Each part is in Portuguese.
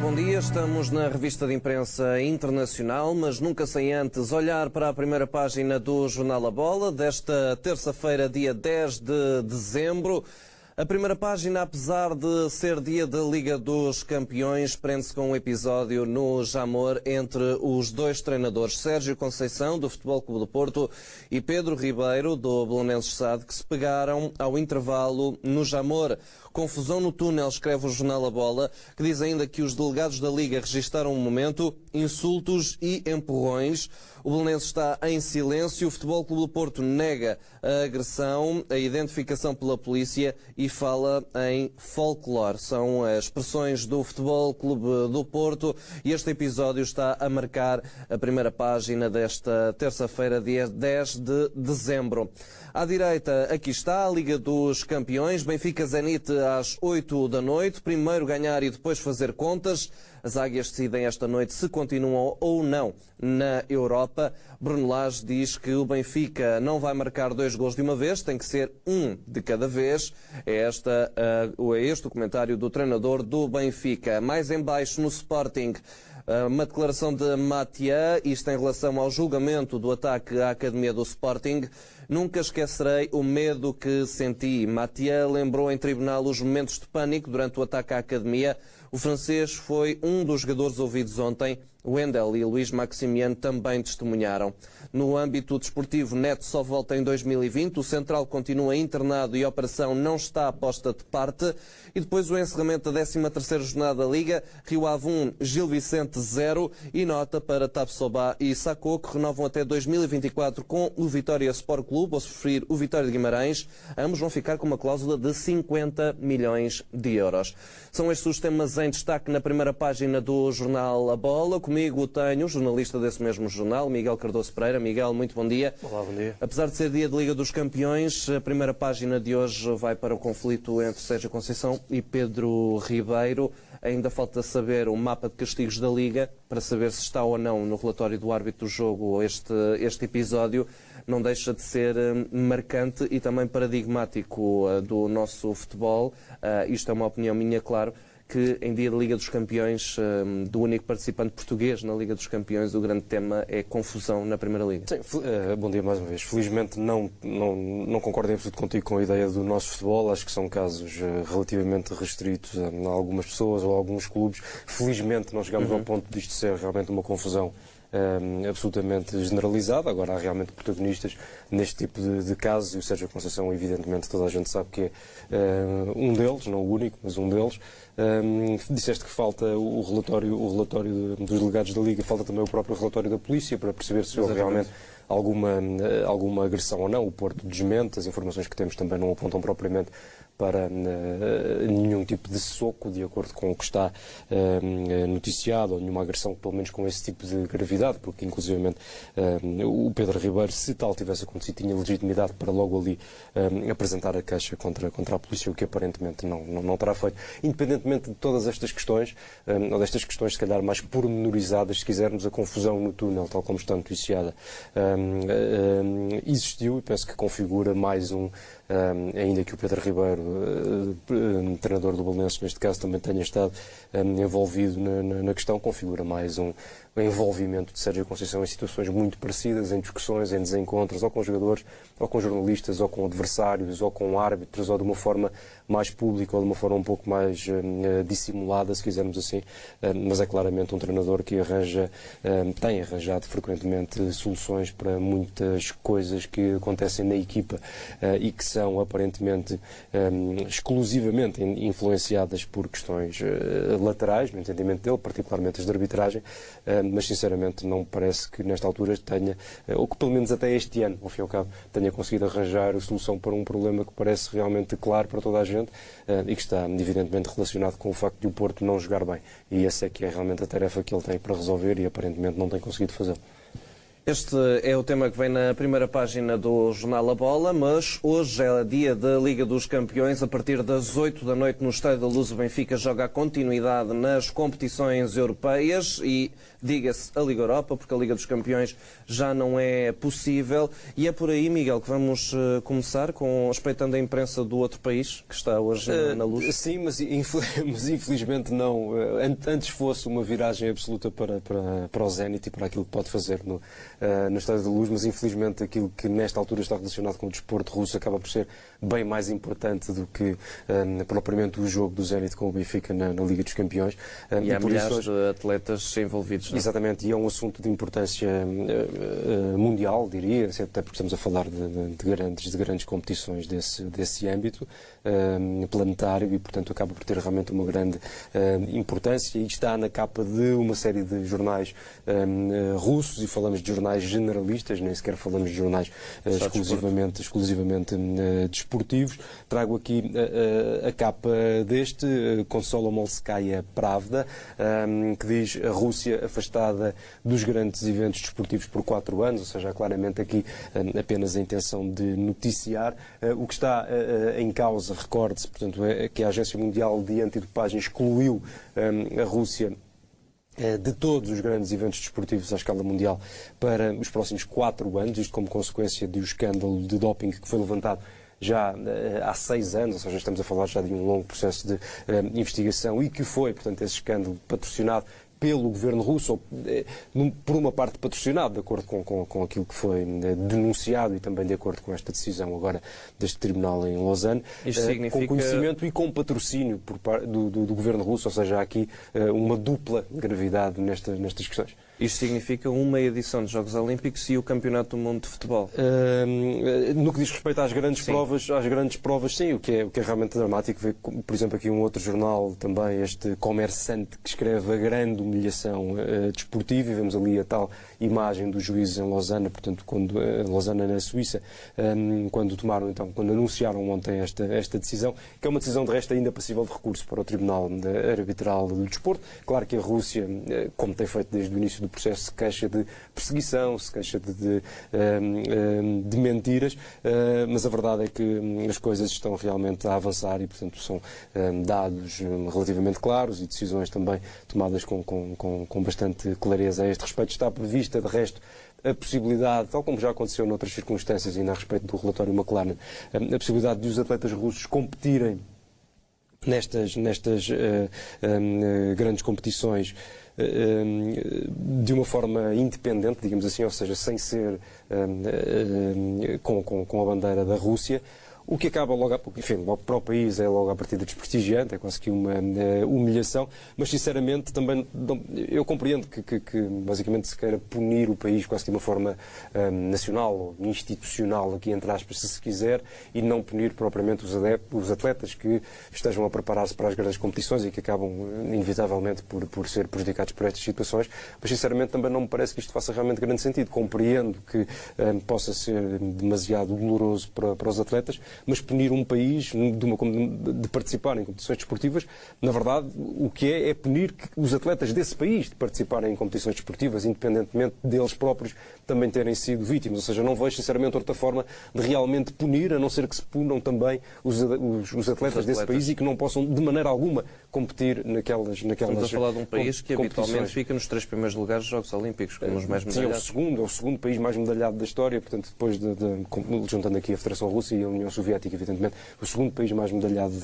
bom dia. Estamos na revista de imprensa internacional, mas nunca sem antes olhar para a primeira página do Jornal A Bola, desta terça-feira, dia 10 de dezembro. A primeira página, apesar de ser dia da Liga dos Campeões, prende-se com um episódio no Jamor entre os dois treinadores, Sérgio Conceição, do Futebol Clube do Porto, e Pedro Ribeiro, do Belenenses SAD, que se pegaram ao intervalo no Jamor. Confusão no túnel, escreve o Jornal A Bola, que diz ainda que os delegados da Liga registaram um momento, insultos e empurrões. O Belenenses está em silêncio. O Futebol Clube do Porto nega a agressão, a identificação pela polícia e fala em folclore. São as expressões do Futebol Clube do Porto e este episódio está a marcar a primeira página desta terça-feira, dia 10 de dezembro. À direita, aqui está a Liga dos Campeões. Benfica-Zenit às 8 da noite. Primeiro ganhar e depois fazer contas. As águias decidem esta noite se continuam ou não na Europa. Bruno Lage diz que o Benfica não vai marcar 2 gols de uma vez, tem que ser um de cada vez. É este o comentário do treinador do Benfica. Mais em baixo no Sporting, uma declaração de Mathieu, isto em relação ao julgamento do ataque à Academia do Sporting. Nunca esquecerei o medo que senti. Mathieu lembrou em tribunal os momentos de pânico durante o ataque à Academia. O francês foi um dos jogadores ouvidos ontem. Wendel e Luís Maximiano também testemunharam. No âmbito desportivo, Neto só volta em 2020. O central continua internado e a operação não está posta de parte. E depois o encerramento da 13ª jornada da Liga. Rio Ave 1, Gil Vicente 0. E nota para Tapsoba e Sacco, que renovam até 2024 com o Vitória Sport Clube, ou se preferir o Vitória de Guimarães. Ambos vão ficar com uma cláusula de 50 milhões de euros. São estes os temas em destaque na primeira página do Jornal A Bola. Comigo tenho o jornalista desse mesmo jornal, Miguel Cardoso Pereira. Miguel, muito bom dia. Olá, bom dia. Apesar de ser dia de Liga dos Campeões, a primeira página de hoje vai para o conflito entre Sérgio Conceição e Pedro Ribeiro. Ainda falta saber o mapa de castigos da Liga, para saber se está ou não no relatório do árbitro do jogo este episódio. Não deixa de ser marcante e também paradigmático do nosso futebol. Isto é uma opinião minha, claro, que em dia de Liga dos Campeões, do único participante português na Liga dos Campeões, o grande tema é confusão na Primeira Liga. Sim, bom dia mais uma vez. Felizmente não concordo em absoluto contigo com a ideia do nosso futebol. Acho que são casos relativamente restritos a algumas pessoas ou a alguns clubes. Felizmente não chegamos ao ponto disto ser realmente uma confusão absolutamente generalizada. Agora há realmente protagonistas neste tipo de casos e o Sérgio Conceição, evidentemente, toda a gente sabe que é um deles, não o único, mas um deles. Disseste que falta o relatório dos delegados da Liga, falta também o próprio relatório da polícia para perceber se houve realmente alguma agressão ou não. O Porto desmente, as informações que temos também não apontam propriamente para nenhum tipo de soco, de acordo com o que está noticiado, ou nenhuma agressão, pelo menos com esse tipo de gravidade, porque inclusivamente o Pedro Ribeiro, se tal tivesse acontecido, tinha legitimidade para logo ali apresentar a queixa contra a polícia, o que aparentemente não terá feito. Independentemente de todas estas questões, ou destas questões se calhar mais pormenorizadas, se quisermos, a confusão no túnel, tal como está noticiada, existiu e penso que configura mais ainda que o Pedro Ribeiro, treinador do Belenenses, neste caso, também tenha estado envolvido na questão, configura mais um envolvimento de Sérgio Conceição em situações muito parecidas, em discussões, em desencontros, ou com jogadores, ou com jornalistas, ou com adversários, ou com árbitros, ou de uma forma mais pública, ou de uma forma um pouco mais dissimulada, se quisermos assim, mas é claramente um treinador que tem arranjado frequentemente soluções para muitas coisas que acontecem na equipa e que são aparentemente exclusivamente influenciadas por questões laterais, no entendimento dele, particularmente as de arbitragem, mas sinceramente não me parece que nesta altura tenha, ou que pelo menos até este ano, ao fim e ao cabo, tenha conseguido arranjar a solução para um problema que parece realmente claro para toda a gente e que está evidentemente relacionado com o facto de o Porto não jogar bem. E essa é que é realmente a tarefa que ele tem para resolver e aparentemente não tem conseguido fazer. Este é o tema que vem na primeira página do Jornal A Bola, mas hoje é dia da Liga dos Campeões. A partir das 8 da noite no Estádio da Luz, o Benfica joga a continuidade nas competições europeias e, diga-se, a Liga Europa, porque a Liga dos Campeões já não é possível. E é por aí, Miguel, que vamos começar, respeitando a imprensa do outro país, que está hoje na Luz. Sim, mas infelizmente não. Antes fosse uma viragem absoluta para o Zenit e para aquilo que pode fazer no Estádio da Luz, mas infelizmente aquilo que nesta altura está relacionado com o desporto russo acaba por ser bem mais importante do que propriamente o jogo do Zenit com o Benfica na Liga dos Campeões. E há milhares de atletas envolvidos. Não? Exatamente, e é um assunto de importância mundial, diria, até porque estamos a falar de grandes competições desse âmbito planetário e, portanto, acaba por ter realmente uma grande importância e está na capa de uma série de jornais russos, e falamos de jornais generalistas, nem sequer falamos de jornais exclusivamente desportivos. Trago aqui a capa deste, Komsomolskaya Pravda, que diz: a Rússia afastada dos grandes eventos desportivos por 4 anos, ou seja, há claramente aqui apenas a intenção de noticiar. O que está em causa, recorde-se, portanto, é que a Agência Mundial de Antidopagem excluiu a Rússia de todos os grandes eventos desportivos à escala mundial para os próximos 4 anos, isto como consequência do escândalo de doping que foi levantado já há 6 anos, ou seja, estamos a falar já de um longo processo de investigação e que foi, portanto, esse escândalo patrocinado pelo governo russo, ou por uma parte patrocinado, de acordo com aquilo que foi denunciado e também de acordo com esta decisão agora deste tribunal em Lausanne, com conhecimento e com patrocínio do governo russo, ou seja, há aqui uma dupla gravidade nestas questões. Isto significa uma edição dos Jogos Olímpicos e o Campeonato do Mundo de Futebol? No que diz respeito às grandes provas, sim, o que é realmente dramático. Vê, por exemplo, aqui um outro jornal também, este Commerçante, que escreve a grande humilhação desportiva, e vemos ali a tal imagem dos juízes em Lausanne, portanto, Lausanne na Suíça, quando anunciaram ontem esta decisão, que é uma decisão de resto ainda passível de recurso para o Tribunal Arbitral do Desporto. Claro que a Rússia, como tem feito desde o início do processo, se queixa de perseguição, se queixa de mentiras, mas a verdade é que as coisas estão realmente a avançar e, portanto, são dados relativamente claros e decisões também tomadas com bastante clareza a este respeito. Está prevista, de resto, a possibilidade, tal como já aconteceu noutras circunstâncias, ainda a respeito do relatório McLaren, a possibilidade de os atletas russos competirem nestas grandes competições de uma forma independente, digamos assim, ou seja, sem ser com a bandeira da Rússia, o que acaba logo para o país é logo à partida desprestigiante, é quase que uma humilhação, mas sinceramente também eu compreendo que basicamente se queira punir o país quase que de uma forma nacional ou institucional, aqui entre aspas, se quiser, e não punir propriamente os atletas que estejam a preparar-se para as grandes competições e que acabam inevitavelmente por ser prejudicados por estas situações, mas sinceramente também não me parece que isto faça realmente grande sentido. Compreendo que possa ser demasiado doloroso para os atletas, mas punir um país de participar em competições desportivas, na verdade, o que é punir os atletas desse país de participarem em competições desportivas, independentemente deles próprios também terem sido vítimas. Ou seja, não vejo, sinceramente, outra forma de realmente punir, a não ser que se punam também os atletas desse país e que não possam, de maneira alguma, competir naquelas Estamos a falar de um país que habitualmente fica nos 3 primeiros lugares dos Jogos Olímpicos, como os mais medalhados. Sim, é o segundo país mais medalhado da história, portanto, depois juntando aqui a Federação Russa e a União Soviética, evidentemente, o segundo país mais medalhado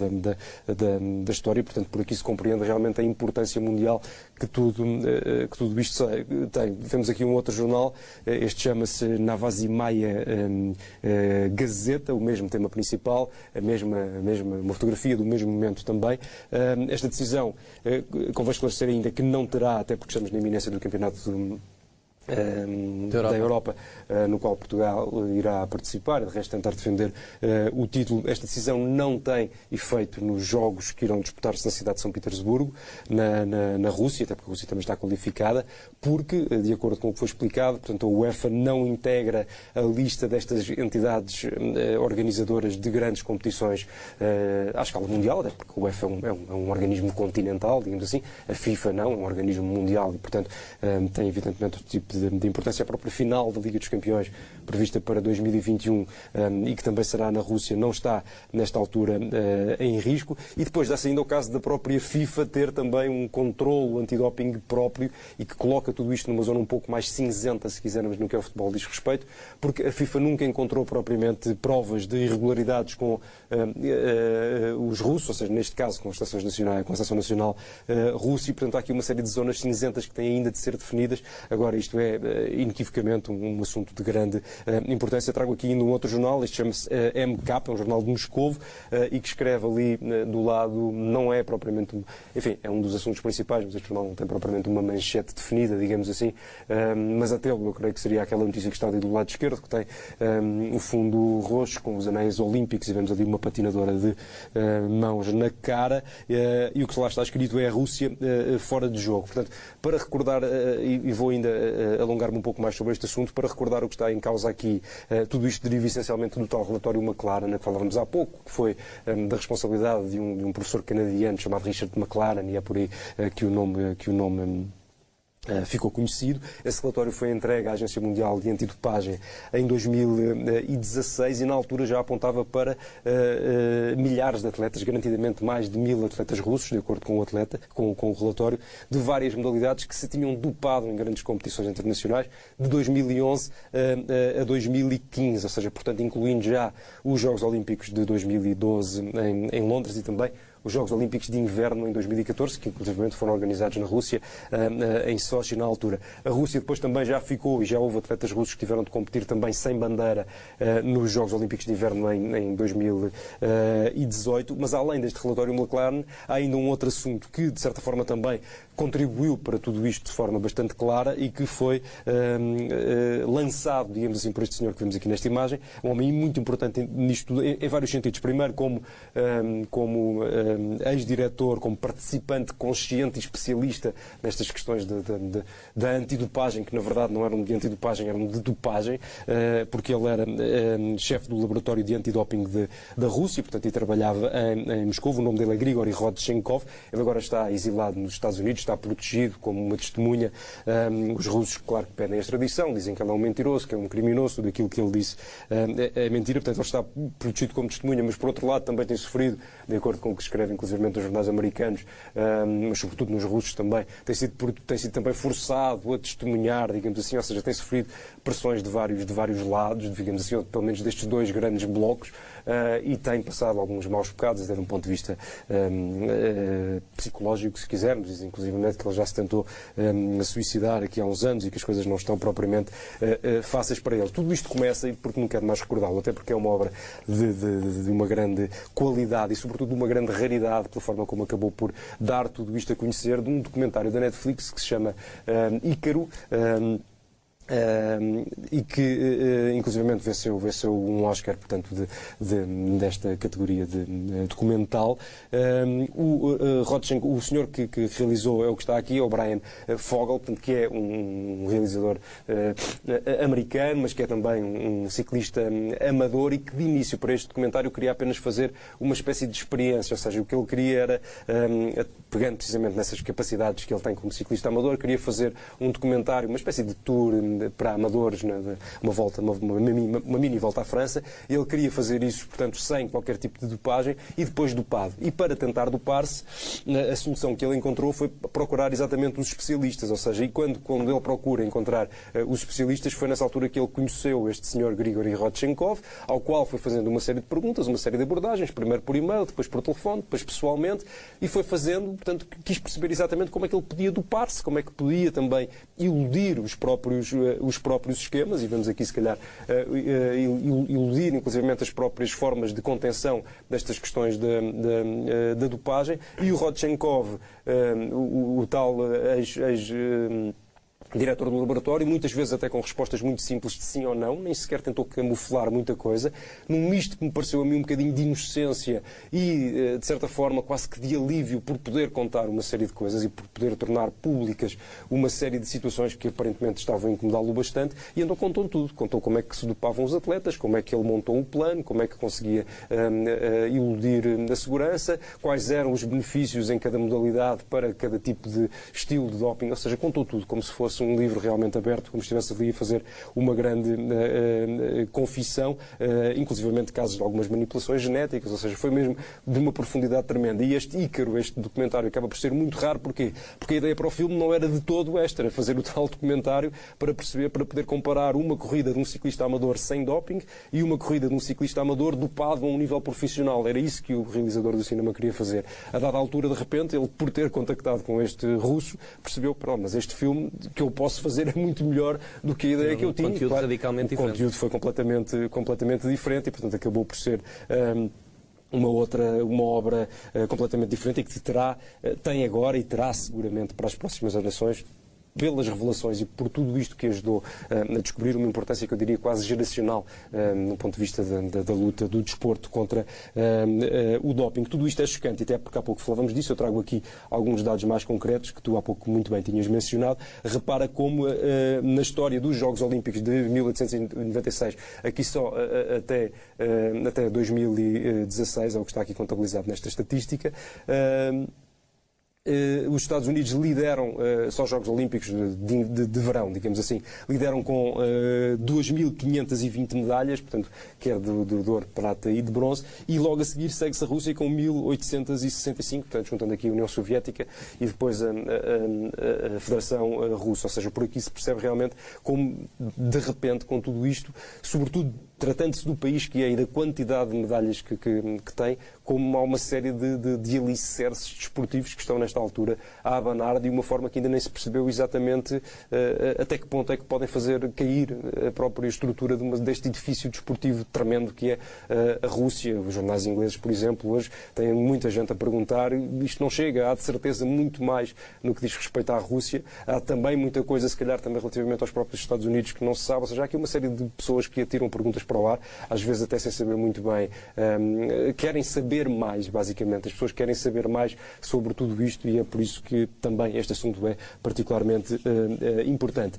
da história, portanto, por aqui se compreende realmente a importância mundial que tudo isto tem. Vemos aqui um outro jornal, este chama-se Novaya Gazeta, o mesmo tema principal, uma fotografia do mesmo momento também. Esta decisão, convém esclarecer ainda que não terá, até porque estamos na iminência do campeonato da Europa, no qual Portugal irá participar, de resto tentar defender o título. Esta decisão não tem efeito nos jogos que irão disputar-se na cidade de São Petersburgo, na Rússia, até porque a Rússia também está qualificada, porque, de acordo com o que foi explicado, portanto, a UEFA não integra a lista destas entidades organizadoras de grandes competições à escala mundial, até porque a UEFA é um organismo continental, digamos assim, a FIFA não, é um organismo mundial e, portanto, tem evidentemente outro tipo de importância. A própria final da Liga dos Campeões, prevista para 2021 e que também será na Rússia, não está nesta altura em risco. E depois dá-se ainda o caso da própria FIFA ter também um controle antidoping próprio e que coloca tudo isto numa zona um pouco mais cinzenta, se quisermos, no que ao futebol diz respeito, porque a FIFA nunca encontrou propriamente provas de irregularidades com os russos, ou seja, neste caso com as estações nacionais, com a Estação Nacional Russa, e portanto há aqui uma série de zonas cinzentas que têm ainda de ser definidas. Agora, isto é inequivocamente um assunto de grande importância. Trago aqui ainda um outro jornal, este chama-se MK, é um jornal de Moscovo, e que escreve ali do lado, não é propriamente, enfim, é um dos assuntos principais, mas este jornal não tem propriamente uma manchete definida, digamos assim, mas até eu creio que seria aquela notícia que está ali do lado esquerdo, que tem o fundo roxo com os anéis olímpicos e vemos ali uma patinadora de mãos na cara, e o que lá está escrito é a Rússia fora de jogo. Portanto, para recordar, e vou ainda alongar-me um pouco mais sobre este assunto, para recordar o que está em causa aqui, tudo isto deriva essencialmente do tal relatório McLaren, que falávamos há pouco, que foi da responsabilidade de um professor canadiano chamado Richard McLaren, e é por aí que o nome ficou conhecido. Esse relatório foi entregue à Agência Mundial de Antidopagem em 2016 e na altura já apontava para milhares de atletas, garantidamente mais de 1000 atletas russos, de acordo com o relatório, de várias modalidades que se tinham dopado em grandes competições internacionais de 2011 a 2015, ou seja, portanto, incluindo já os Jogos Olímpicos de 2012 em Londres e também os Jogos Olímpicos de Inverno em 2014, que inclusive foram organizados na Rússia, em Sochi na altura. A Rússia depois também já ficou, e já houve atletas russos que tiveram de competir também sem bandeira nos Jogos Olímpicos de Inverno em 2018, mas além deste relatório McLaren, há ainda um outro assunto que, de certa forma, também contribuiu para tudo isto de forma bastante clara e que foi lançado, digamos assim, por este senhor que vemos aqui nesta imagem, um homem muito importante nisto em vários sentidos. Primeiro, como ex-diretor, como participante consciente e especialista nestas questões da antidopagem, que na verdade não eram de antidopagem, eram de dopagem, porque ele era chefe do laboratório de antidoping da Rússia, portanto, e trabalhava em Moscou. O nome dele é Grigory Rodchenkov. Ele agora está exilado nos Estados Unidos, está protegido como uma testemunha. Os russos, claro, que pedem a extradição, dizem que ele é um mentiroso, que é um criminoso, tudo aquilo que ele disse é mentira, portanto, ele está protegido como testemunha, mas por outro lado também tem sofrido, de acordo com o que se escreve inclusive nos jornais americanos, mas sobretudo nos russos também, tem sido também forçado a testemunhar, digamos assim, ou seja, tem sofrido pressões de vários lados, digamos assim, ou pelo menos destes dois grandes blocos, e tem passado alguns maus bocados, desde um ponto de vista psicológico, se quisermos, diz inclusive que ele já se tentou suicidar aqui há uns anos e que as coisas não estão propriamente fáceis para ele. Tudo isto começa, e porque não quero mais recordá-lo, até porque é uma obra de uma grande qualidade e sobretudo de uma grande raridade, pela forma como acabou por dar tudo isto a conhecer, de um documentário da Netflix que se chama Ícaro, e que inclusivamente venceu um Oscar, portanto, desta categoria de documental. O senhor que realizou é o que está aqui, é o Brian Fogel, portanto, que é um realizador americano, mas que é também um ciclista amador e que de início para este documentário queria apenas fazer uma espécie de experiência, ou seja, o que ele queria era, pegando precisamente nessas capacidades que ele tem como ciclista amador, queria fazer um documentário, uma espécie de tour para amadores, uma mini volta à França. Ele queria fazer isso, portanto, sem qualquer tipo de dopagem e depois dopado. E para tentar dopar-se, a solução que ele encontrou foi procurar exatamente os especialistas, ou seja, e quando ele procura encontrar os especialistas, foi nessa altura que ele conheceu este senhor Grigory Rodchenkov, ao qual foi fazendo uma série de perguntas, uma série de abordagens, primeiro por e-mail, depois por telefone, depois pessoalmente, e foi fazendo, portanto, quis perceber exatamente como é que ele podia dopar-se, como é que podia também iludir os próprios esquemas, e vemos aqui, se calhar, iludir, inclusive, as próprias formas de contenção destas questões da dopagem. E o Rodchenkov, o tal diretor do laboratório, muitas vezes até com respostas muito simples de sim ou não, nem sequer tentou camuflar muita coisa, num misto que me pareceu a mim um bocadinho de inocência e, de certa forma, quase que de alívio por poder contar uma série de coisas e por poder tornar públicas uma série de situações que aparentemente estavam a incomodá-lo bastante, e então contou tudo. Contou como é que se dopavam os atletas, como é que ele montou um plano, como é que conseguia iludir a segurança, quais eram os benefícios em cada modalidade para cada tipo de estilo de doping, ou seja, contou tudo como se fosse fosse um livro realmente aberto, como estivesse ali a fazer uma grande confissão, inclusivamente casos de algumas manipulações genéticas, ou seja, foi mesmo de uma profundidade tremenda. E este Ícaro, este documentário, acaba por ser muito raro. Porquê? Porque a ideia para o filme não era de todo esta, era fazer o tal documentário para perceber, para poder comparar uma corrida de um ciclista amador sem doping e uma corrida de um ciclista amador dopado a um nível profissional. Era isso que o realizador do cinema queria fazer. A dada altura, de repente, ele, por ter contactado com este russo, percebeu que, mas este filme que eu posso fazer é muito melhor do que a ideia que eu tinha. Conteúdo radicalmente diferente. O conteúdo foi completamente diferente e, portanto, acabou por ser uma obra completamente diferente e que tem agora e terá seguramente para as próximas gerações, pelas revelações e por tudo isto que ajudou a descobrir uma importância que eu diria quase geracional no ponto de vista da luta do desporto contra o doping. Tudo isto é chocante, e até porque há pouco falávamos disso, eu trago aqui alguns dados mais concretos que tu há pouco muito bem tinhas mencionado. Repara como na história dos Jogos Olímpicos de 1896, aqui só até 2016, é o que está aqui contabilizado nesta estatística, os Estados Unidos lideram, só os Jogos Olímpicos de verão, digamos assim, lideram com 2.520 medalhas, portanto, quer de ouro, prata e de bronze, e logo a seguir segue-se a Rússia com 1.865, portanto, juntando aqui a União Soviética e depois a Federação Russa. Ou seja, por aqui se percebe realmente como, de repente, com tudo isto, sobretudo tratando-se do país que é e da quantidade de medalhas que tem, como há uma série de alicerces desportivos que estão nesta altura a abanar de uma forma que ainda nem se percebeu exatamente até que ponto é que podem fazer cair a própria estrutura deste edifício desportivo tremendo que é a Rússia. Os jornais ingleses, por exemplo, hoje têm muita gente a perguntar, isto não chega, há de certeza muito mais no que diz respeito à Rússia, há também muita coisa, se calhar também relativamente aos próprios Estados Unidos, que não se sabe, ou seja, há aqui uma série de pessoas que atiram perguntas para o ar, às vezes até sem saber muito bem, querem saber mais, basicamente. As pessoas querem saber mais sobre tudo isto e é por isso que também este assunto é particularmente importante.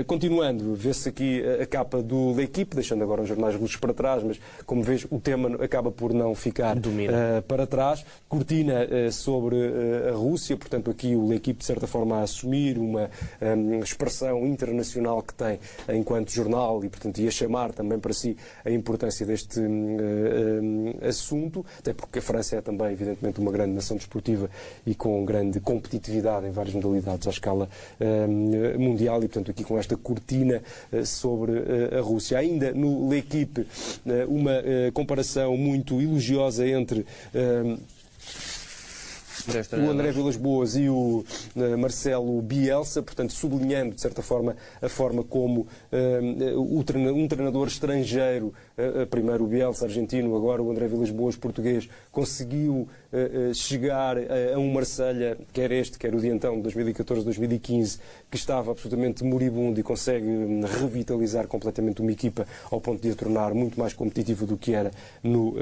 Continuando, vê-se aqui a capa do L'Équipe, deixando agora os jornais russos para trás, mas como vês, o tema acaba por não ficar para trás. Cortina sobre a Rússia, portanto aqui o L'Équipe de certa forma a assumir uma expressão internacional que tem enquanto jornal e portanto ia chamar também para si a importância deste assunto, até porque a França é também, evidentemente, uma grande nação desportiva e com grande competitividade em várias modalidades à escala mundial e, portanto, aqui com esta cortina sobre a Rússia. Ainda no L'Équipe, uma comparação muito elogiosa entre o André Vilas-Boas e o Marcelo Bielsa, portanto, sublinhando, de certa forma, a forma como um treinador estrangeiro, primeiro o Bielsa argentino, agora o André Vilas-Boas português, conseguiu chegar a um Marselha, quer este, quer o de então, de 2014-2015, que estava absolutamente moribundo e consegue revitalizar completamente uma equipa ao ponto de a tornar muito mais competitiva do que era no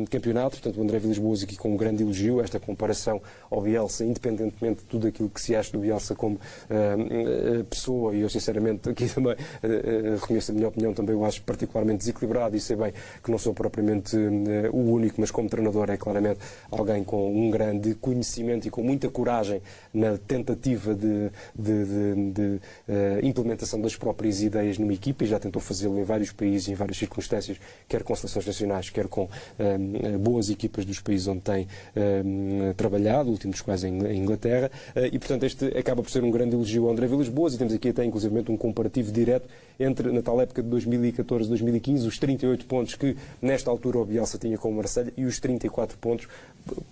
campeonato. Portanto, o André Vilas-Boas aqui com um grande elogio, esta comparação ao Bielsa, independentemente de tudo aquilo que se acha do Bielsa como pessoa, e eu sinceramente aqui também reconheço a minha opinião, também eu acho particularmente desequilibrado e sei bem que não sou propriamente o único, mas como treinador é claramente alguém com um grande conhecimento e com muita coragem na tentativa de implementação das próprias ideias numa equipa, e já tentou fazê-lo em vários países e em várias circunstâncias, quer com seleções nacionais, quer com boas equipas dos países onde tem trabalhado, o último dos quais em Inglaterra, e portanto este acaba por ser um grande elogio ao André Vilas-Boas, e temos aqui até inclusivamente um comparativo direto entre, na tal época de 2014-2015, os 38 pontos que nesta altura o Bielsa tinha com o Marselha e os 34 pontos,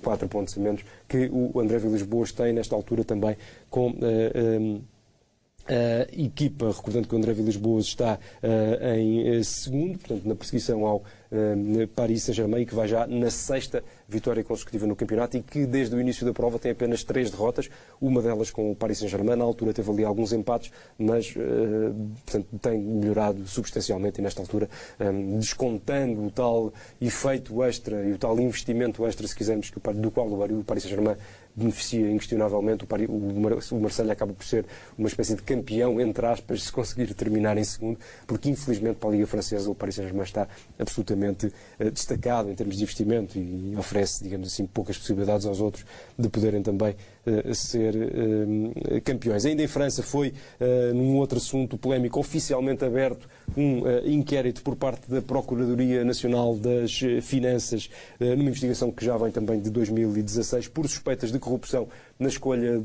4 pontos a menos, que o André Vilas-Boas tem nesta altura também com a equipa, recordando que o André Vilas-Boas está em segundo, portanto na perseguição ao Paris Saint-Germain, que vai já na 6ª vitória consecutiva no campeonato e que desde o início da prova tem apenas 3 derrotas, uma delas com o Paris Saint-Germain. Na altura teve ali alguns empates, mas portanto, tem melhorado substancialmente e nesta altura, descontando o tal efeito extra e o tal investimento extra, se quisermos, do qual o Paris Saint-Germain beneficia inquestionavelmente, o Marselha acaba por ser uma espécie de campeão, entre aspas, se conseguir terminar em segundo, porque infelizmente para a Liga Francesa o Paris Saint-Germain está absolutamente relativamente destacado em termos de investimento e oferece, digamos assim, poucas possibilidades aos outros de poderem também ser campeões. Ainda em França foi, num outro assunto polémico, oficialmente aberto um inquérito por parte da Procuradoria Nacional das Finanças, numa investigação que já vem também de 2016, por suspeitas de corrupção na escolha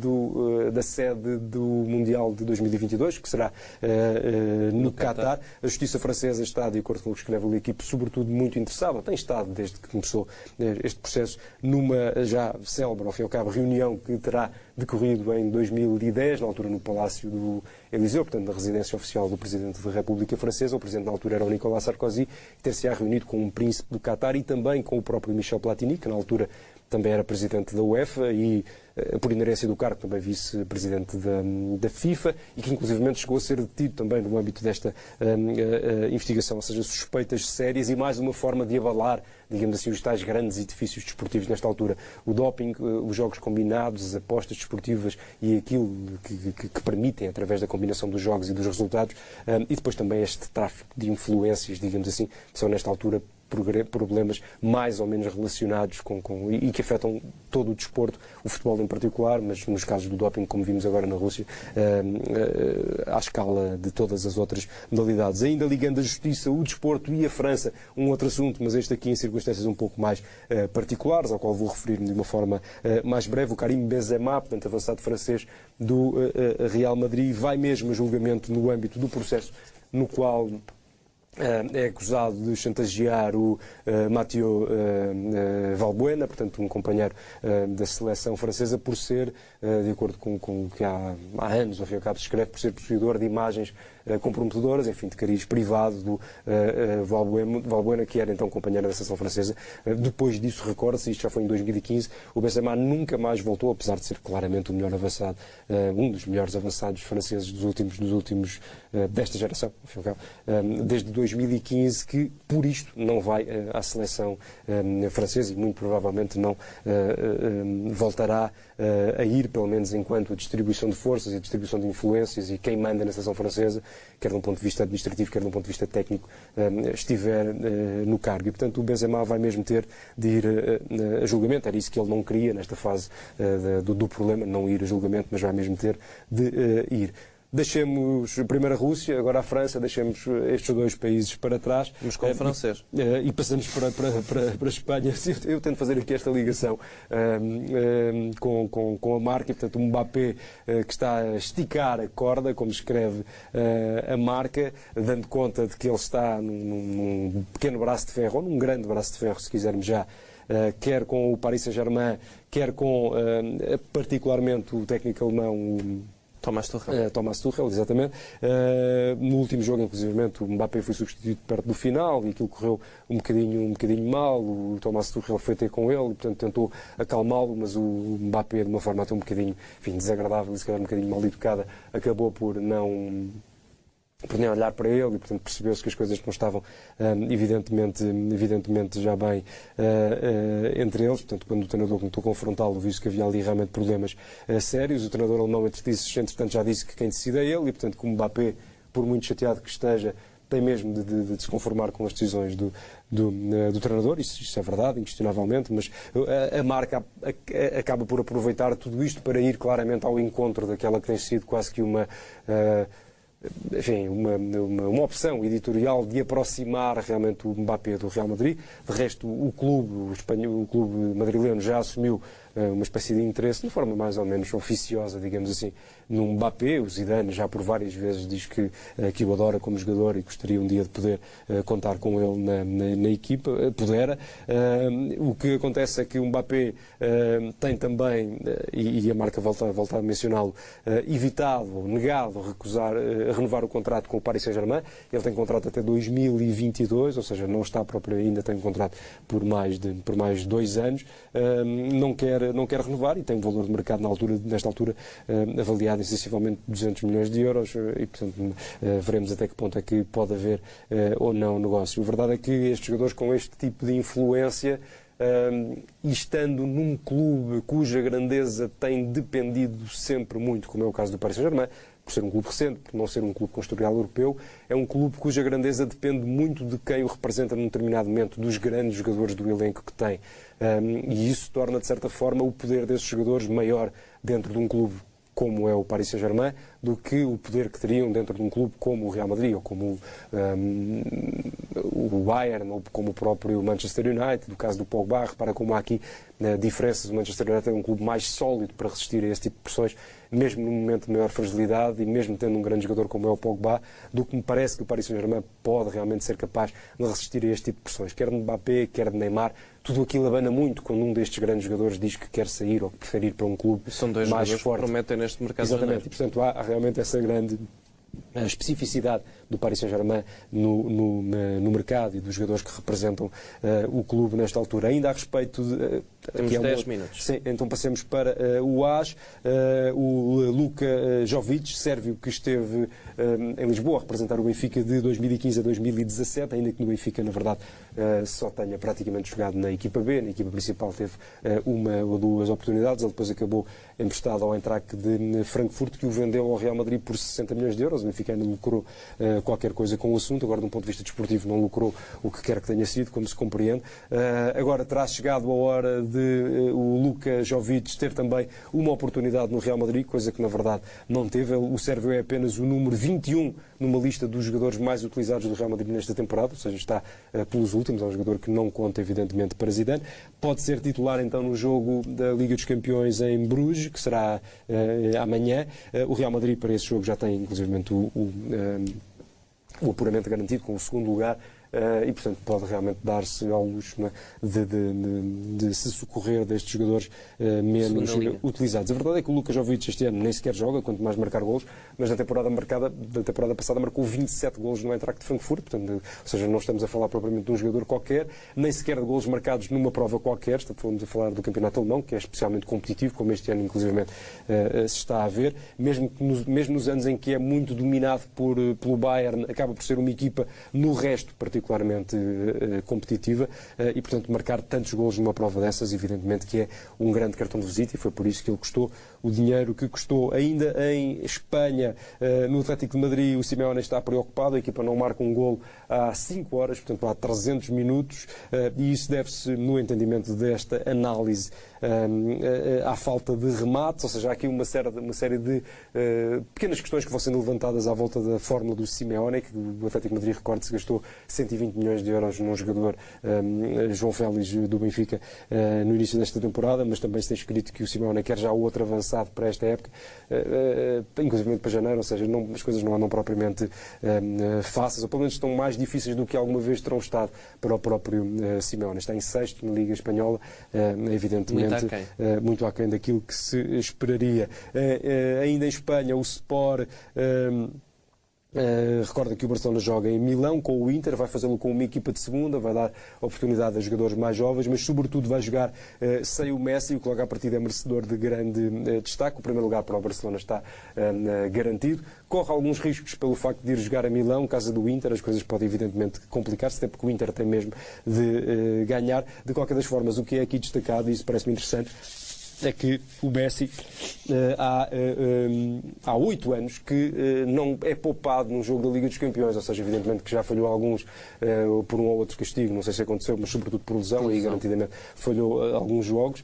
da sede do Mundial de 2022, que será no Qatar. A justiça francesa está, de acordo com o que escreve a equipe, sobretudo muito interessada, tem estado desde que começou este processo, numa já célebre, ao fim e ao cabo, reunião que terá decorrido em 2010, na altura no Palácio do Eliseu, portanto na residência oficial do Presidente da República Francesa. O Presidente na altura era o Nicolas Sarkozy, ter-se-á reunido com um príncipe do Qatar e também com o próprio Michel Platini, que na altura também era Presidente da UEFA e, por inerência do cargo, também Vice-Presidente da FIFA, e que inclusivamente chegou a ser detido também no âmbito desta investigação, ou seja, suspeitas sérias e mais uma forma de abalar, digamos assim, os tais grandes edifícios desportivos nesta altura. O doping, os jogos combinados, as apostas desportivas e aquilo que permitem, através da combinação dos jogos e dos resultados, e depois também este tráfico de influências, digamos assim, que são nesta altura problemas mais ou menos relacionados e que afetam todo o desporto, o futebol em particular, mas nos casos do doping, como vimos agora na Rússia, à escala de todas as outras modalidades. Ainda ligando a justiça, o desporto e a França, um outro assunto, mas este aqui em circunstâncias um pouco mais particulares, ao qual vou referir-me de uma forma mais breve. O Karim Benzema, portanto avançado francês do Real Madrid, vai mesmo a julgamento no âmbito do processo no qual é acusado de chantagear o Mathieu Valbuena, portanto um companheiro da seleção francesa, por ser, de acordo com o que há anos, ao fim e ao cabo, se escreve, por ser possuidor de imagens comprometedoras, enfim, de cariz privado do Valbuena, que era então companheiro da seleção francesa. Depois disso, recorda-se, isto já foi em 2015, o Benzema nunca mais voltou, apesar de ser claramente o melhor avançado, um dos melhores avançados franceses dos últimos desta geração, ao fim e ao cabo, desde 2015, que por isto não vai à seleção francesa e muito provavelmente não voltará a ir, pelo menos enquanto a distribuição de forças e a distribuição de influências e quem manda na seleção francesa, quer de um ponto de vista administrativo, quer de um ponto de vista técnico, estiver no cargo. E, portanto, o Benzema vai mesmo ter de ir a julgamento. Era isso que ele não queria nesta fase do problema, não ir a julgamento, mas vai mesmo ter de ir. Deixemos primeiro a Rússia, agora a França, deixemos estes dois países para trás. Mas com o francês. E passamos para a Espanha. Eu tento fazer aqui esta ligação com a marca, e portanto o Mbappé que está a esticar a corda, como escreve a marca, dando conta de que ele está num pequeno braço de ferro, ou num grande braço de ferro, se quisermos já, quer com o Paris Saint-Germain, quer com particularmente o técnico alemão, Thomas Tuchel, exatamente. No último jogo, inclusivamente, o Mbappé foi substituído perto do final e aquilo correu um bocadinho mal. O Thomas Tuchel foi ter com ele e, portanto, tentou acalmá-lo, mas o Mbappé, de uma forma até um bocadinho, enfim, desagradável e se calhar um bocadinho mal educada, acabou por nem olhar para ele e, portanto, percebeu-se que as coisas não estavam evidentemente já bem entre eles. Portanto, quando o treinador tentou confrontá-lo, viu-se que havia ali realmente problemas sérios. O treinador alemão, entretanto, já disse que quem decide é ele e, portanto, como Mbappé, por muito chateado que esteja, tem mesmo de se conformar com as decisões do treinador, isso é verdade, inquestionavelmente, mas a marca acaba por aproveitar tudo isto para ir claramente ao encontro daquela que tem sido quase que uma opção editorial de aproximar realmente o Mbappé do Real Madrid. De resto, o clube madrileno já assumiu uma espécie de interesse, de forma mais ou menos oficiosa, digamos assim, no Mbappé. O Zidane já por várias vezes diz que o adora como jogador e gostaria um dia de poder contar com ele na equipa. O que acontece é que o Mbappé tem também, e a marca volta a mencioná-lo, evitado ou negado a renovar o contrato com o Paris Saint-Germain. Ele tem contrato até 2022, ou seja, não está próprio ainda, tem um contrato por mais de 2 anos. Não quer renovar e tem um valor de mercado nesta altura avaliado em sensivelmente 200 milhões de euros e, portanto, veremos até que ponto é que pode haver ou não negócio. A verdade é que estes jogadores com este tipo de influência e estando num clube cuja grandeza tem dependido sempre muito, como é o caso do Paris Saint-Germain, por ser um clube recente, por não ser um clube com historial europeu, é um clube cuja grandeza depende muito de quem o representa num determinado momento, dos grandes jogadores do elenco que tem. E isso torna, de certa forma, o poder desses jogadores maior dentro de um clube como é o Paris Saint-Germain, do que o poder que teriam dentro de um clube como o Real Madrid, ou como o Bayern, ou como o próprio Manchester United, no caso do Pogba. Repara como há aqui diferenças. O Manchester United é um clube mais sólido para resistir a esse tipo de pressões, mesmo num momento de maior fragilidade e mesmo tendo um grande jogador como é o Pogba, do que me parece que o Paris Saint-Germain pode realmente ser capaz de resistir a este tipo de pressões, quer de Mbappé, quer de Neymar. Tudo aquilo abana muito quando um destes grandes jogadores diz que quer sair ou que prefere ir para um clube mais forte. São dois jogadores que prometem neste mercado. Exatamente, e portanto há realmente essa grande especificidade do Paris Saint-Germain no mercado e dos jogadores que representam o clube nesta altura. Ainda a respeito de... Temos 10 minutos. Sim, então passemos para o AS. O Luka Jovic, sérvio, que esteve em Lisboa a representar o Benfica de 2015 a 2017, ainda que no Benfica, na verdade, só tenha praticamente jogado na equipa B. Na equipa principal teve uma ou duas oportunidades. Ele depois acabou emprestado ao Eintracht de Frankfurt, que o vendeu ao Real Madrid por 60 milhões de euros. O Benfica ainda lucrou qualquer coisa com o assunto. Agora, de um ponto de vista desportivo, não lucrou o que quer que tenha sido, como se compreende. Agora terá chegado a hora de o Luka Jovic ter também uma oportunidade no Real Madrid, coisa que na verdade não teve. O sérvio é apenas o número 21 numa lista dos jogadores mais utilizados do Real Madrid nesta temporada, ou seja, está pelos últimos. É um jogador que não conta, evidentemente, para Zidane. Pode ser titular então no jogo da Liga dos Campeões em Bruges, que será amanhã. O Real Madrid para esse jogo já tem inclusivamente o apuramento garantido com o segundo lugar. E, portanto, pode realmente dar-se ao luxo, né, de se socorrer destes jogadores menos utilizados. A verdade é que o Luka Jovic este ano nem sequer joga, quanto mais marcar golos, mas da temporada passada marcou 27 golos no Eintracht de Frankfurt, portanto, ou seja, não estamos a falar propriamente de um jogador qualquer, nem sequer de golos marcados numa prova qualquer. Estamos a falar do campeonato alemão, que é especialmente competitivo, como este ano, inclusivamente, se está a ver, mesmo nos anos em que é muito dominado pelo Bayern, acaba por ser uma equipa, no resto, particularmente competitiva, e portanto marcar tantos golos numa prova dessas, evidentemente que é um grande cartão de visita, e foi por isso que ele custou o dinheiro que custou. Ainda em Espanha, no Atlético de Madrid, o Simeone está preocupado, a equipa não marca um golo há 5 horas, portanto há 300 minutos, e isso deve-se, no entendimento desta análise, à falta de remates, ou seja, há aqui uma série de pequenas questões que vão sendo levantadas à volta da fórmula do Simeone, que o Atlético de Madrid, recorde-se, gastou 120 milhões de euros num jogador, João Félix, do Benfica, no início desta temporada, mas também se tem escrito que o Simeone quer já outro avançado para esta época, inclusive para janeiro, ou seja, as coisas não andam propriamente fáceis, ou pelo menos estão mais difíceis do que alguma vez terão estado para o próprio Simeone. Está em sexto na Liga Espanhola, evidentemente muito aquém daquilo que se esperaria. Ainda em Espanha, o Sport recorda que o Barcelona joga em Milão com o Inter, vai fazê-lo com uma equipa de segunda, vai dar oportunidade a jogadores mais jovens, mas sobretudo vai jogar sem o Messi, o que logo à partida é merecedor de grande destaque. O primeiro lugar para o Barcelona está garantido. Corre alguns riscos pelo facto de ir jogar a Milão, casa do Inter, as coisas podem evidentemente complicar-se, até porque o Inter tem mesmo de ganhar. De qualquer das formas, o que é aqui destacado, e isso parece-me interessante, é que o Messi há 8 anos que não é poupado num jogo da Liga dos Campeões, ou seja, evidentemente que já falhou alguns por um ou outro castigo, não sei se aconteceu, mas sobretudo por lesão, e garantidamente falhou alguns jogos,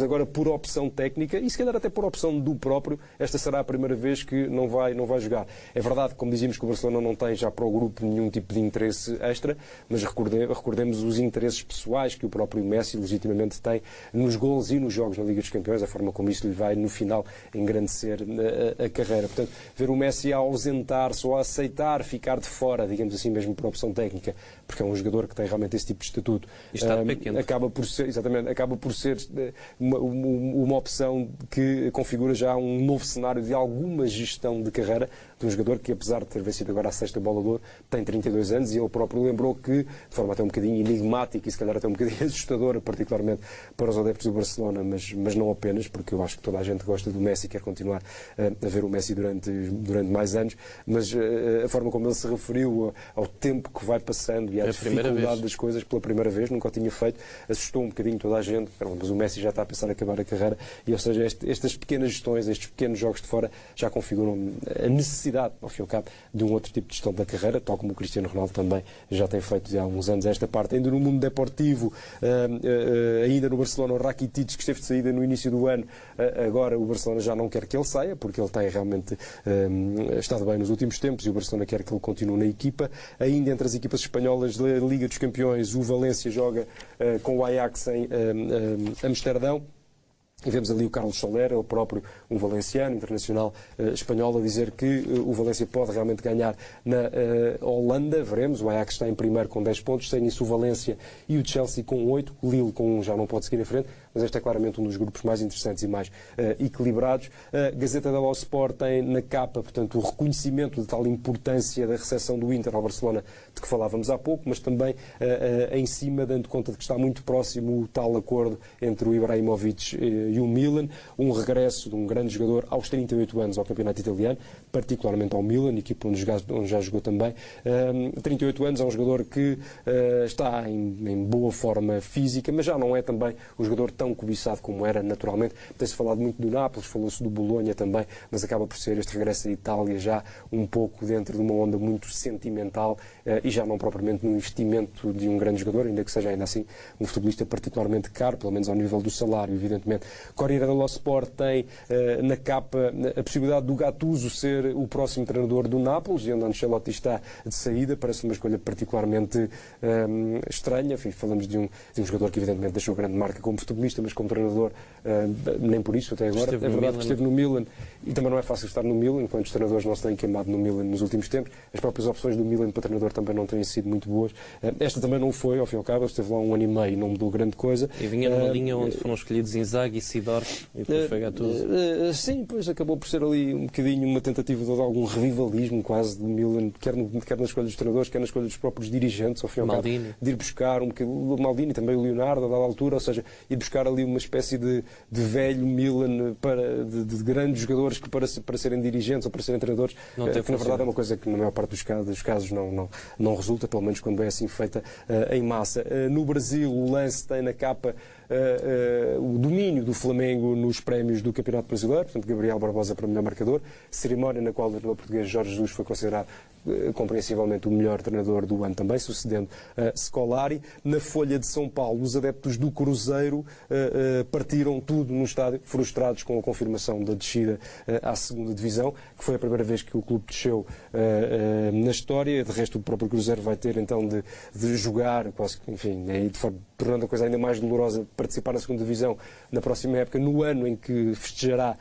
agora por opção técnica, e se calhar até por opção do próprio, esta será a primeira vez que não vai jogar. É verdade, como dizíamos, que o Barcelona não tem já para o grupo nenhum tipo de interesse extra, mas recordemos os interesses pessoais que o próprio Messi legitimamente tem nos golos e nos jogos na Liga dos Campeões, a forma como isso lhe vai, no final, engrandecer a carreira. Portanto, ver o Messi a ausentar-se ou a aceitar ficar de fora, digamos assim, mesmo por opção técnica, porque é um jogador que tem realmente esse tipo de estatuto, acaba por ser uma opção que configura já um novo cenário de alguma gestão de carreira de um jogador que, apesar de ter vencido agora a 6ª Bola de Ouro, tem 32 anos, e ele próprio lembrou que, de forma até um bocadinho enigmática e se calhar até um bocadinho assustadora, particularmente para os adeptos do Barcelona, mas mas não apenas, porque eu acho que toda a gente gosta do Messi e quer continuar a ver o Messi durante mais anos, mas a forma como ele se referiu ao tempo que vai passando e à dificuldade das coisas pela primeira vez, nunca o tinha feito, assustou um bocadinho toda a gente, mas o Messi já está a pensar em acabar a carreira, e ou seja, estas pequenas gestões, estes pequenos jogos de fora já configuram a necessidade, ao fim e ao cabo, de um outro tipo de gestão da carreira, tal como o Cristiano Ronaldo também já tem feito há uns anos esta parte. Ainda no mundo deportivo, ainda no Barcelona, o Rakitic, que esteve de saída no início do ano, agora o Barcelona já não quer que ele saia, porque ele tem realmente estado bem nos últimos tempos e o Barcelona quer que ele continue na equipa. Ainda entre as equipas espanholas da Liga dos Campeões, o Valência joga com o Ajax em Amsterdão. E vemos ali o Carlos Soler, ele próprio, um valenciano, internacional espanhol, a dizer que o Valência pode realmente ganhar na Holanda. Veremos, o Ajax está em primeiro com 10 pontos, sem isso o Valência e o Chelsea com 8, o Lille com 1 já não pode seguir em frente, mas este é claramente um dos grupos mais interessantes e mais equilibrados. A Gazeta dello Sport tem na capa, portanto, o reconhecimento de tal importância da recepção do Inter ao Barcelona, de que falávamos há pouco, mas também em cima, dando conta de que está muito próximo o tal acordo entre o Ibrahimovic e o Milan, um regresso de um grande jogador aos 38 anos ao campeonato italiano, particularmente ao Milan, equipa onde já jogou também. 38 anos, é um jogador que está em boa forma física, mas já não é também o jogador tão cobiçado como era naturalmente. Tem-se falado muito do Nápoles, falou-se do Bolonha também, mas acaba por ser este regresso à Itália já um pouco dentro de uma onda muito sentimental e já não propriamente no investimento de um grande jogador, ainda que seja ainda assim um futebolista particularmente caro, pelo menos ao nível do salário, evidentemente. Corriere dello Sport tem na capa a possibilidade do Gattuso ser o próximo treinador do Nápoles, e onde Ancelotti está de saída. Parece uma escolha particularmente estranha. Enfim, falamos de um jogador que evidentemente deixou grande marca como futebolista, mas como treinador nem por isso até agora. É verdade que esteve no Milan e também não é fácil estar no Milan, enquanto os treinadores não se têm queimado no Milan nos últimos tempos. As próprias opções do Milan para treinador também não têm sido muito boas. Esta também não foi, ao fim e ao cabo, esteve lá um ano e meio e não mudou grande coisa. E vinha numa linha onde foram escolhidos Inzaghi e Seedorf e depois foi Gattuso. Sim, pois acabou por ser ali um bocadinho uma tentativa de algum revivalismo quase do Milan, quer na escolha dos treinadores, quer na escolha dos próprios dirigentes, ao fim e ao cabo, de ir buscar um bocadinho o Maldini, também o Leonardo, a dada altura, ou seja, ir buscar ali uma espécie de velho Milan de grandes jogadores que para serem dirigentes ou para serem treinadores, que na verdade é uma coisa que na maior parte dos casos não resulta, pelo menos quando é assim feita em massa. No Brasil, o Lance tem na capa o domínio do Flamengo nos prémios do Campeonato Brasileiro, portanto Gabriel Barbosa para melhor marcador, cerimónia na qual o treinador português Jorge Jesus foi considerado compreensivelmente o melhor treinador do ano também, sucedendo Scolari. Na Folha de São Paulo, os adeptos do Cruzeiro partiram tudo no estádio, frustrados com a confirmação da descida à segunda divisão, que foi a primeira vez que o clube desceu na história. De resto, o próprio Cruzeiro vai ter então de jogar, quase, enfim, tornando a coisa ainda mais dolorosa, participar na segunda divisão na próxima época, no ano em que festejará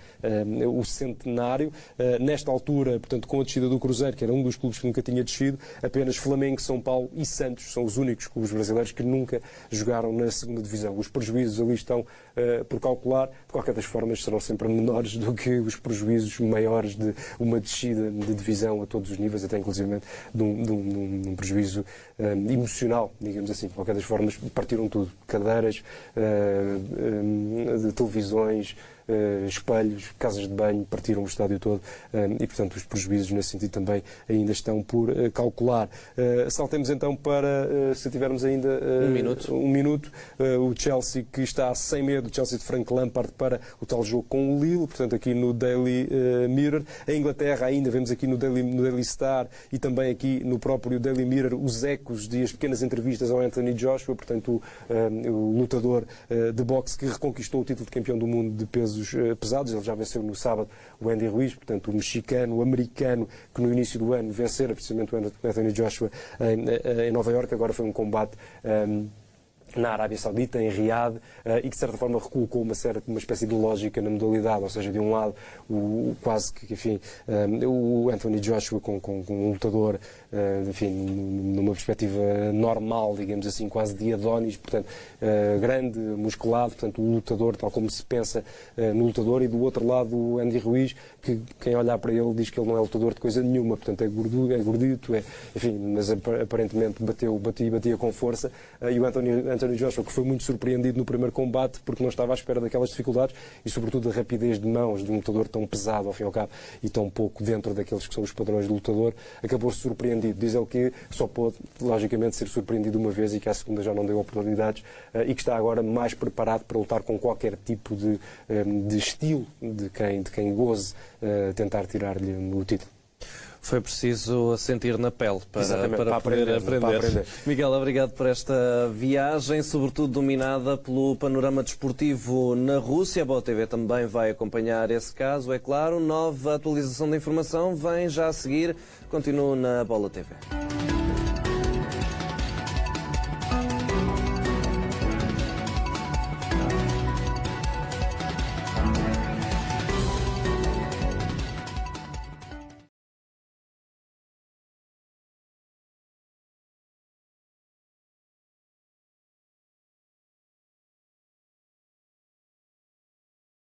o centenário. Nesta altura, portanto, com a descida do Cruzeiro, que era um dos clubes que nunca tinha descido, apenas Flamengo, São Paulo e Santos são os únicos clubes brasileiros que nunca jogaram na segunda divisão. Os prejuízos ali estão por calcular. De qualquer das formas, serão sempre menores do que os prejuízos maiores de uma descida de divisão a todos os níveis, até inclusivamente de um prejuízo emocional, digamos assim. De qualquer das formas, partiram tudo. Cadeiras, de televisões, espelhos, casas de banho, partiram o estádio todo e, portanto, os prejuízos nesse sentido também ainda estão por calcular. Saltemos então para, se tivermos ainda um minuto, o Chelsea, que está sem medo, o Chelsea de Frank Lampard, para o tal jogo com o Lille, portanto aqui no Daily Mirror. A Inglaterra ainda, vemos aqui no Daily Star e também aqui no próprio Daily Mirror os ecos de as pequenas entrevistas ao Anthony Joshua, portanto o lutador de boxe que reconquistou o título de campeão do mundo de pesos pesados. Ele já venceu no sábado o Andy Ruiz, portanto o mexicano, o americano, que no início do ano vencera precisamente o Anthony Joshua em Nova Iorque. Agora foi um combate na Arábia Saudita, em Riad, e que de certa forma recolocou uma espécie de lógica na modalidade, ou seja, de um lado quase que, enfim, o Anthony Joshua com um lutador, enfim, numa perspectiva normal, digamos assim, quase de Adonis, portanto, grande, musculado, portanto, o lutador, tal como se pensa no lutador, e do outro lado o Andy Ruiz, que quem olhar para ele diz que ele não é lutador de coisa nenhuma, portanto, é gordito, enfim, mas aparentemente batia com força, e o Anthony Anthony Joshua, que foi muito surpreendido no primeiro combate porque não estava à espera daquelas dificuldades e, sobretudo, da rapidez de mãos de um lutador tão pesado, ao fim e ao cabo, e tão pouco dentro daqueles que são os padrões do lutador, acabou-se surpreendido. Diz ele que só pôde, logicamente, ser surpreendido uma vez e que à segunda já não deu oportunidades e que está agora mais preparado para lutar com qualquer tipo de estilo de quem goze tentar tirar-lhe o título. Foi preciso sentir na pele para poder aprender. Para aprender. Miguel, obrigado por esta viagem, sobretudo dominada pelo panorama desportivo na Rússia. A Bola TV também vai acompanhar esse caso, é claro. Nova atualização da informação vem já a seguir. Continua na Bola TV.